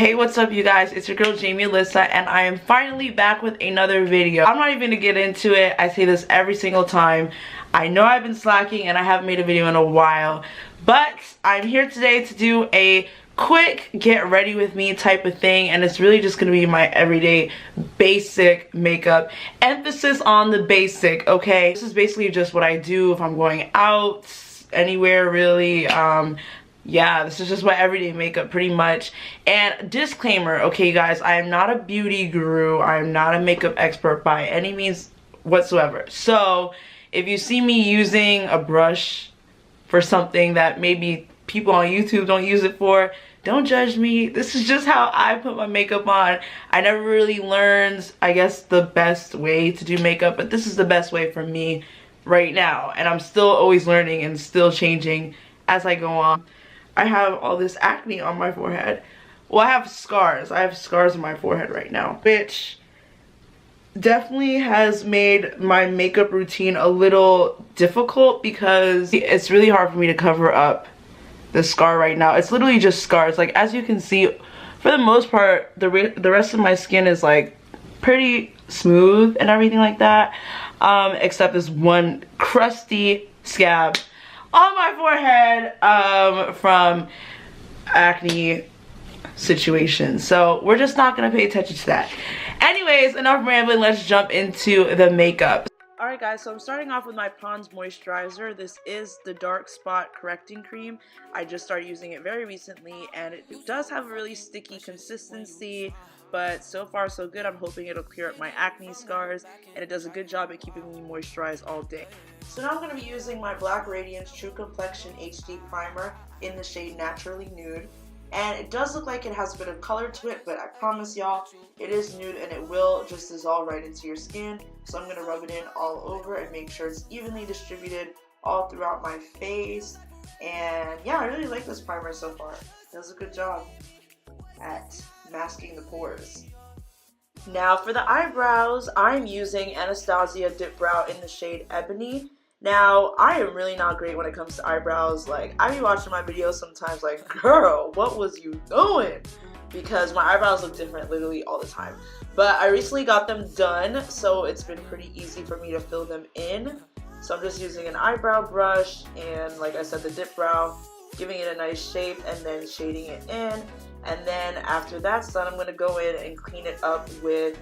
Hey, what's up you guys? It's your girl Jami Alyssa and I am finally back with another video. I'm not even gonna get into it. I say this every single time. I know I've been slacking and I haven't made a video in a while, but I'm here today to do a quick get ready with me type of thing, and it's really just gonna be my everyday basic makeup. Emphasis on the basic, okay? This is basically just what I do if I'm going out anywhere really. Yeah, this is just my everyday makeup pretty much. And disclaimer, okay guys, I am not a beauty guru. I am not a makeup expert by any means whatsoever. So if you see me using a brush for something that maybe people on YouTube don't use it for, don't judge me. This is just how I put my makeup on. I never really learned, I guess, the best way to do makeup, but this is the best way for me right now. And I'm still always learning and still changing as I go on. I have all this acne on my forehead. Well, I have scars. I have scars on my forehead right now, which definitely has made my makeup routine a little difficult because it's really hard for me to cover up the scar right now. It's literally just scars. Like, as you can see, for the most part, the rest of my skin is like pretty smooth and everything like that, except this one crusty scab on my forehead from acne situation. So we're just not gonna pay attention to that. Anyways, enough rambling, let's jump into the makeup. Alright guys, so I'm starting off with my Pond's moisturizer. This is the dark spot correcting cream. I just started using it very recently and it does have a really sticky consistency, but so far so good. I'm hoping it'll clear up my acne scars, and it does a good job at keeping me moisturized all day. So now I'm going to be using my Black Radiance True Complexion HD Primer in the shade Naturally Nude. And it does look like it has a bit of color to it, but I promise y'all, it is nude and it will just dissolve right into your skin. So I'm going to rub it in all over and make sure it's evenly distributed all throughout my face. And yeah, I really like this primer so far. It does a good job at masking the pores. Now for the eyebrows, I'm using Anastasia Dip Brow in the shade Ebony. Now, I am really not great when it comes to eyebrows. Like, I be watching my videos sometimes like, girl, what was you doing? Because my eyebrows look different literally all the time. But I recently got them done, so it's been pretty easy for me to fill them in. So I'm just using an eyebrow brush and, like I said, the dip brow, giving it a nice shape and then shading it in. And then after that's done, I'm going to go in and clean it up with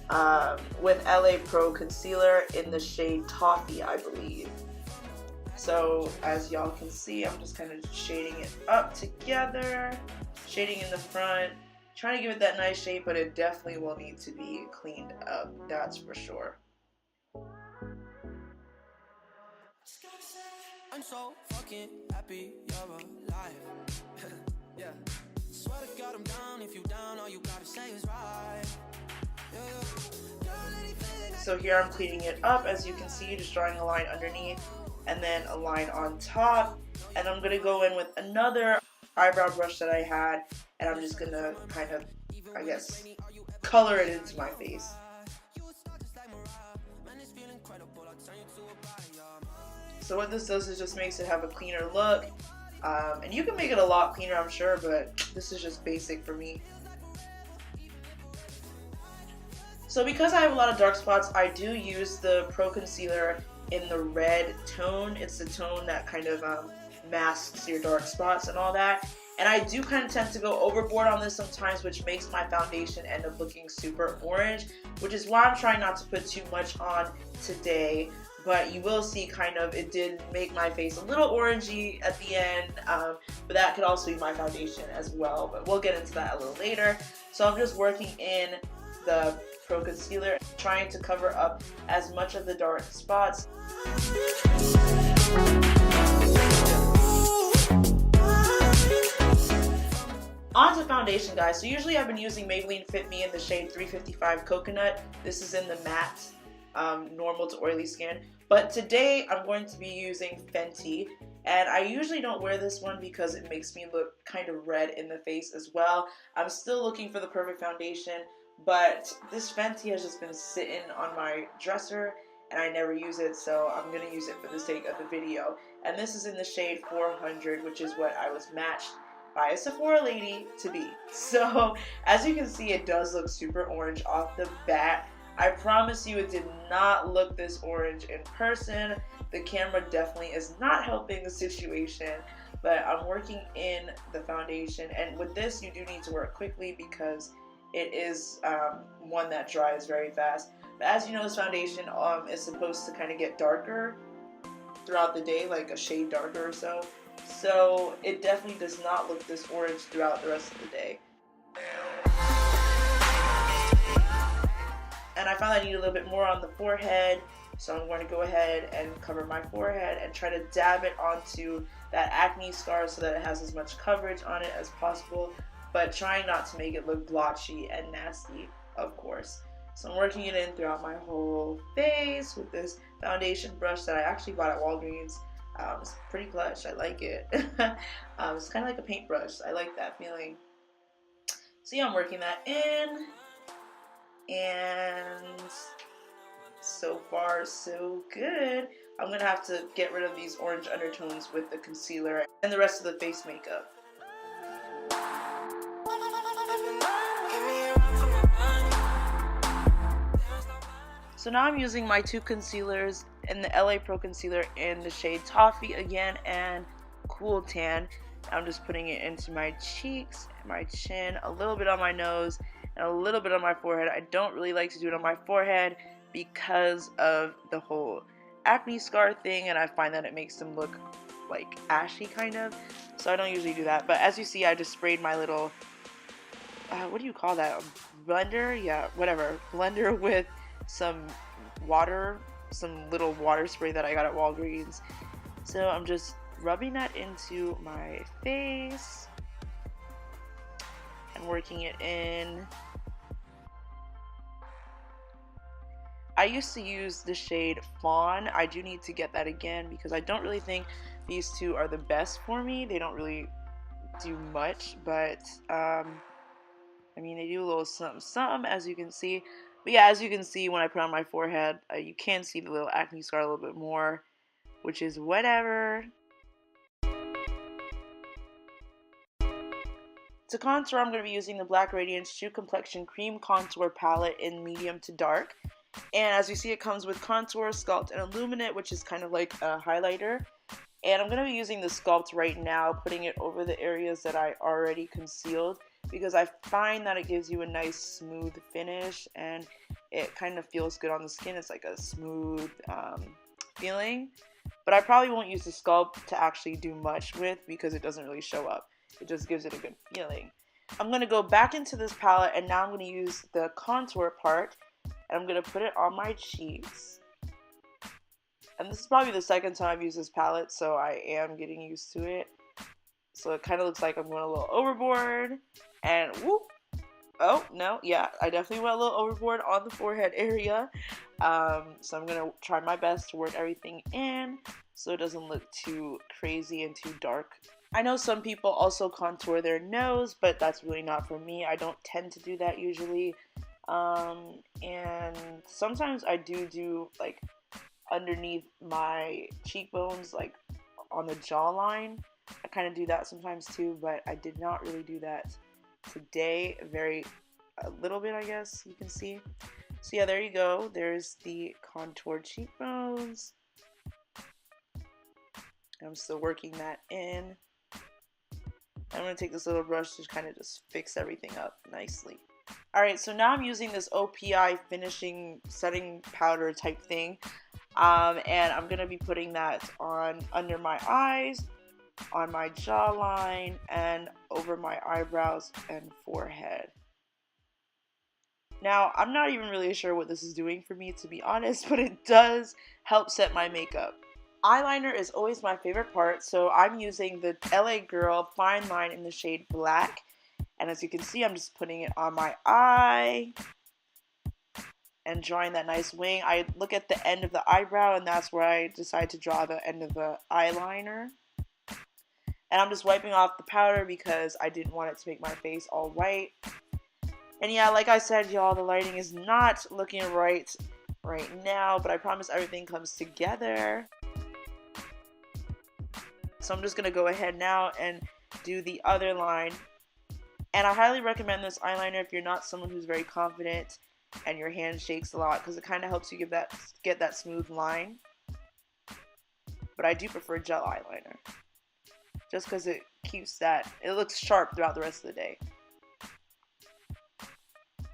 LA Pro Concealer in the shade Toffee, I believe. So as y'all can see, I'm just kind of shading it up together, shading in the front, trying to give it that nice shape, but it definitely will need to be cleaned up, that's for sure. I'm so fucking happy you're alive. Yeah. Swear to God I'm down. If you down, all you gotta say is right. So here I'm cleaning it up, as you can see, just drawing a line underneath and then a line on top. And I'm gonna go in with another eyebrow brush that I had, and I'm just gonna kind of, I guess, color it into my face. So what this does is just makes it have a cleaner look. And you can make it a lot cleaner, I'm sure, but this is just basic for me. So because I have a lot of dark spots, I do use the Pro Concealer in the red tone. It's the tone that kind of masks your dark spots and all that. And I do kind of tend to go overboard on this sometimes, which makes my foundation end up looking super orange, which is why I'm trying not to put too much on today. But you will see kind of, it did make my face a little orangey at the end, but that could also be my foundation as well, but we'll get into that a little later. So I'm just working in the Pro Concealer, trying to cover up as much of the dark spots. On to foundation, guys. So usually I've been using Maybelline Fit Me in the shade 355 Coconut. This is in the matte, normal to oily skin. But today I'm going to be using Fenty, and I usually don't wear this one because it makes me look kind of red in the face as well. I'm still looking for the perfect foundation, but this Fenty has just been sitting on my dresser and I never use it, so I'm going to use it for the sake of the video. And this is in the shade 400, which is what I was matched by a Sephora lady to be. So as you can see, it does look super orange off the bat. I promise you it did not look this orange in person. The camera definitely is not helping the situation, but I'm working in the foundation, and with this you do need to work quickly because it is one that dries very fast. But as you know, this foundation is supposed to kind of get darker throughout the day, like a shade darker or so. So it definitely does not look this orange throughout the rest of the day. And I found I need a little bit more on the forehead, so I'm going to go ahead and cover my forehead and try to dab it onto that acne scar so that it has as much coverage on it as possible, but trying not to make it look blotchy and nasty, of course. So I'm working it in throughout my whole face with this foundation brush that I actually bought at Walgreens. It's pretty clutch. I like it. It's kind of like a paintbrush. I like that feeling. So yeah, I'm working that in. And so far so good. I'm gonna have to get rid of these orange undertones with the concealer and the rest of the face makeup. So now I'm using my two concealers in the LA Pro concealer in the shade Toffee again and Cool Tan. I'm just putting it into my cheeks, my chin, a little bit on my nose, and a little bit on my forehead. I don't really like to do it on my forehead because of the whole acne scar thing, and I find that it makes them look like ashy kind of, so I don't usually do that. But as you see, I just sprayed my little what do you call that, a blender? Yeah, whatever, blender with some water, some little water spray that I got at Walgreens. So I'm just rubbing that into my face and working it in. I used to use the shade Fawn. I do need to get that again because I don't really think these two are the best for me. They don't really do much, but I mean, they do a little something, as you can see. But yeah, as you can see, when I put on my forehead, you can see the little acne scar a little bit more, which is whatever. To contour, I'm going to be using the Black Radiance True Complexion Cream Contour Palette in medium to dark. And as you see, it comes with Contour, Sculpt, and Illuminate, which is kind of like a highlighter. And I'm going to be using the Sculpt right now, putting it over the areas that I already concealed, because I find that it gives you a nice smooth finish and it kind of feels good on the skin. It's like a smooth feeling. But I probably won't use the Sculpt to actually do much with because it doesn't really show up. It just gives it a good feeling. I'm going to go back into this palette, and now I'm going to use the contour part, and I'm going to put it on my cheeks. And this is probably the second time I've used this palette, so I am getting used to it. So it kind of looks like I'm going a little overboard, and whoop. Oh, no, yeah, I definitely went a little overboard on the forehead area. So I'm going to try my best to work everything in so it doesn't look too crazy and too dark. I know some people also contour their nose, but that's really not for me. I don't tend to do that usually. And sometimes I do like underneath my cheekbones, like on the jawline. I kind of do that sometimes too, but I did not really do that today. A little bit, I guess you can see. So yeah, there you go. There's the contoured cheekbones. I'm still working that in. I'm going to take this little brush to kind of just fix everything up nicely. Alright, so now I'm using this OPI finishing setting powder type thing. And I'm going to be putting that on under my eyes, on my jawline, and over my eyebrows and forehead. Now, I'm not even really sure what this is doing for me, to be honest, but it does help set my makeup. Eyeliner is always my favorite part, so I'm using the LA Girl Fineline in the shade Black. And as you can see, I'm just putting it on my eye and drawing that nice wing. I look at the end of the eyebrow, and that's where I decide to draw the end of the eyeliner. And I'm just wiping off the powder because I didn't want it to make my face all white. And yeah, like I said, y'all, the lighting is not looking right now, but I promise everything comes together. So I'm just going to go ahead now and do the other line. And I highly recommend this eyeliner if you're not someone who's very confident and your hand shakes a lot, because it kind of helps you get that smooth line. But I do prefer gel eyeliner, just because it keeps that, it looks sharp throughout the rest of the day.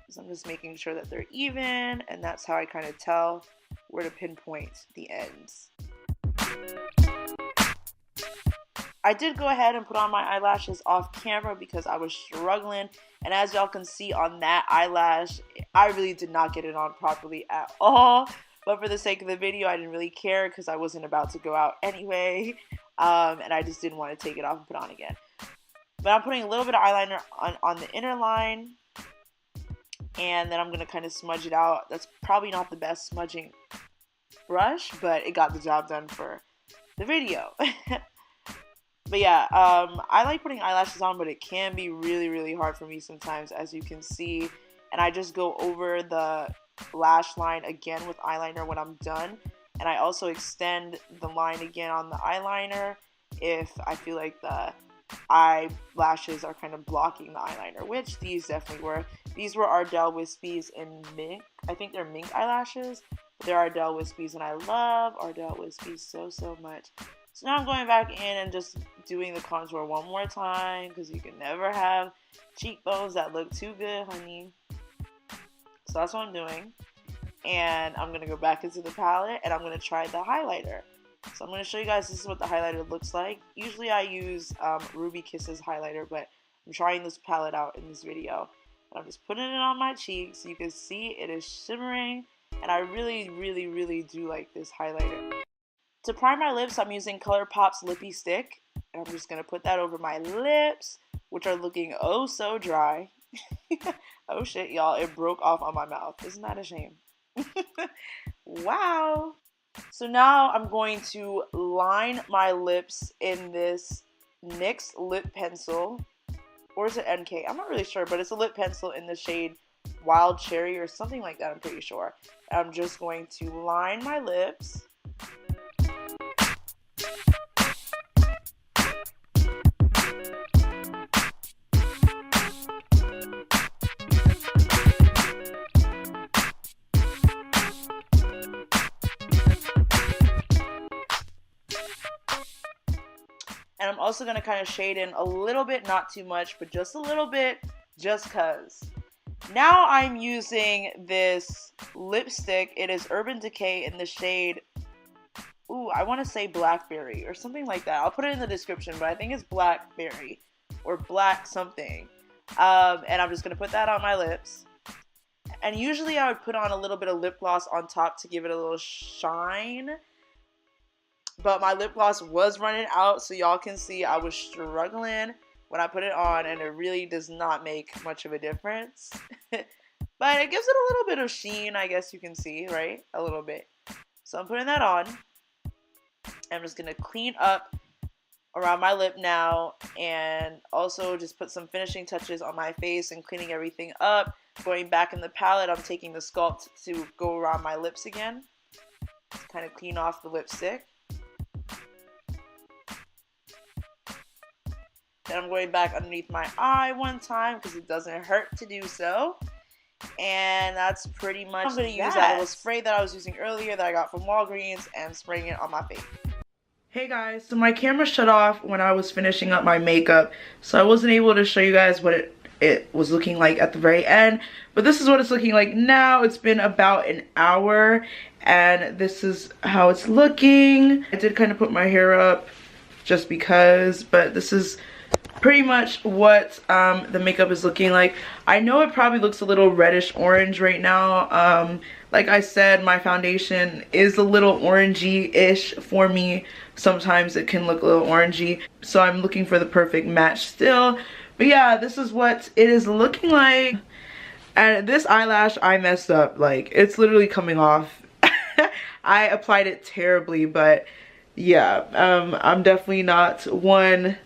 So I'm just making sure that they're even, and that's how I kind of tell where to pinpoint the ends. I did go ahead and put on my eyelashes off camera because I was struggling, and as y'all can see on that eyelash, I really did not get it on properly at all. But for the sake of the video, I didn't really care because I wasn't about to go out anyway, and I just didn't want to take it off and put on again. But I'm putting a little bit of eyeliner on the inner line, and then I'm going to kind of smudge it out. That's probably not the best smudging brush, but it got the job done for the video. But yeah, I like putting eyelashes on, but it can be really, really hard for me sometimes, as you can see. And I just go over the lash line again with eyeliner when I'm done. And I also extend the line again on the eyeliner if I feel like the eyelashes are kind of blocking the eyeliner, which these definitely were. These were Ardell Wispies in Mink. I think they're Mink eyelashes, but they're Ardell Wispies, and I love Ardell Wispies so, so much. So now I'm going back in and just doing the contour one more time, because you can never have cheekbones that look too good, honey. So that's what I'm doing. And I'm going to go back into the palette, and I'm going to try the highlighter. So I'm going to show you guys, this is what the highlighter looks like. Usually I use Ruby Kisses highlighter, but I'm trying this palette out in this video. And I'm just putting it on my cheeks. You can see it is shimmering, and I really, really, really do like this highlighter. To prime my lips, I'm using ColourPop's Lippie stick, and I'm just going to put that over my lips, which are looking oh so dry. Oh shit, y'all, it broke off on my mouth. Isn't that a shame? Wow. So now I'm going to line my lips in this NYX lip pencil, or is it NK? I'm not really sure, but it's a lip pencil in the shade Wild Cherry or something like that, I'm pretty sure. I'm just going to line my lips. And I'm also going to kind of shade in a little bit, not too much, but just a little bit, just cuz. Now I'm using this lipstick. It is Urban Decay in the shade, ooh, I want to say Blackberry or something like that. I'll put it in the description, but I think it's Blackberry or Black something. And I'm just going to put that on my lips. And usually I would put on a little bit of lip gloss on top to give it a little shine. But my lip gloss was running out, so y'all can see I was struggling when I put it on, and it really does not make much of a difference. But it gives it a little bit of sheen, I guess you can see, right? A little bit. So I'm putting that on. I'm just going to clean up around my lip now, and also just put some finishing touches on my face and cleaning everything up. Going back in the palette, I'm taking the sculpt to go around my lips again. Just kind of clean off the lipstick. Then I'm going back underneath my eye one time because it doesn't hurt to do so. And that's pretty much I'm going to use that little spray that I was using earlier that I got from Walgreens and spraying it on my face. Hey guys, so my camera shut off when I was finishing up my makeup, so I wasn't able to show you guys what it was looking like at the very end. But this is what it's looking like now. It's been about an hour and this is how it's looking. I did kind of put my hair up just because, but this is pretty much what the makeup is looking like. I know it probably looks a little reddish orange right now. Like I said, my foundation is a little orangey-ish for me. Sometimes it can look a little orangey, so I'm looking for the perfect match still. But yeah, this is what it is looking like. And this eyelash I messed up, like it's literally coming off. I applied it terribly, but yeah, I'm definitely not one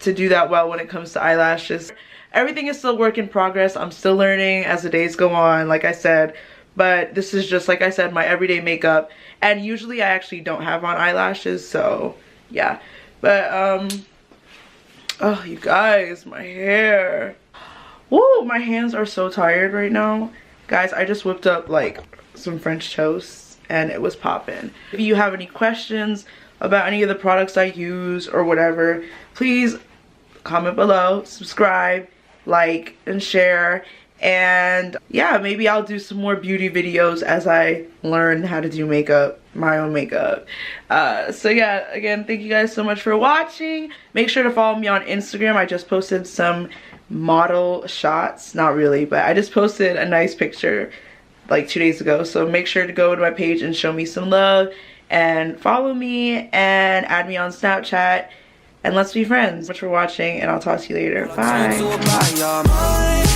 to do that well when it comes to eyelashes. Everything is still work in progress. I'm still learning as the days go on, like I said. But this is just, like I said, my everyday makeup. And usually I actually don't have on eyelashes, so yeah. But Oh, you guys, my hair. Woo, my hands are so tired right now. Guys, I just whipped up like some French toast and it was popping. If you have any questions about any of the products I use or whatever, please comment below, subscribe, like, and share. And yeah, maybe I'll do some more beauty videos as I learn how to do makeup, my own makeup. So yeah, again, thank you guys so much for watching. Make sure to follow me on Instagram. I just posted some model shots, not really, but I just posted a nice picture like 2 days ago. So make sure to go to my page and show me some love and follow me and add me on Snapchat and let's be friends. Thanks for watching and I'll talk to you later. Bye.